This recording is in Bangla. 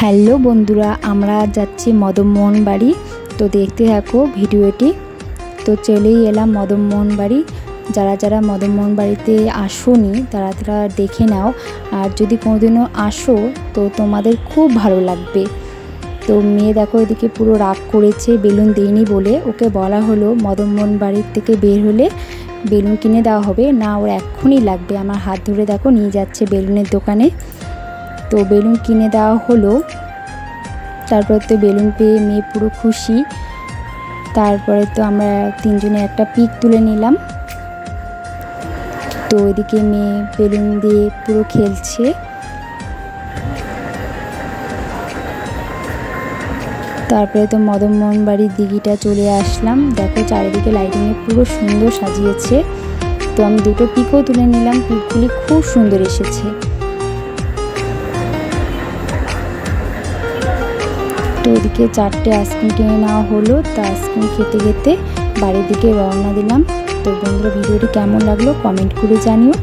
হ্যালো বন্ধুরা, আমরা যাচ্ছি মদনমোহন বাড়ি। তো দেখতে থাকো ভিডিওটি। তো চলেই এলাম মদনমোহন বাড়ি। যারা যারা মদনমোহন বাড়িতে আসোনি তারা দেখে নাও, আর যদি কোনোদিনও আসো তো তোমাদের খুব ভালো লাগবে। তো মেয়ে দেখো এদিকে পুরো রাগ করেছে বেলুন দেয়নি বলে। ওকে বলা হলো মদনমোহন বাড়ির থেকে বের হলে বেলুন কিনে দেওয়া হবে না, ওর এক্ষুনি লাগবে। আমার হাত ধরে দেখো নিয়ে যাচ্ছে বেলুনের দোকানে। তো বেলুন কিনে দেওয়া হলো। তারপরে তো বেলুন পেয়ে মেয়ে পুরো খুশি। তারপরে তো আমরা তিনজনে একটা পিক তুলে নিলাম। তো ওইদিকে মেয়ে বেলুন দিয়ে পুরো খেলছে। তারপরে তো মদনমোহন বাড়ির দিঘিটা চলে আসলাম। দেখো চারিদিকে লাইটিংয়ে পুরো সুন্দর সাজিয়েছে। তো আমি দুটো পিকও তুলে নিলাম, পিকগুলি খুব সুন্দর এসেছে। তো ওদিকে 4টে আইসক্রিম কিনে নেওয়া হলো। তো আইসক্রিম খেতে খেতে বাড়ির দিকে রওনা দিলাম। তো বন্ধুরা, ভিডিওটি কেমন লাগলো কমেন্ট করে জানিও।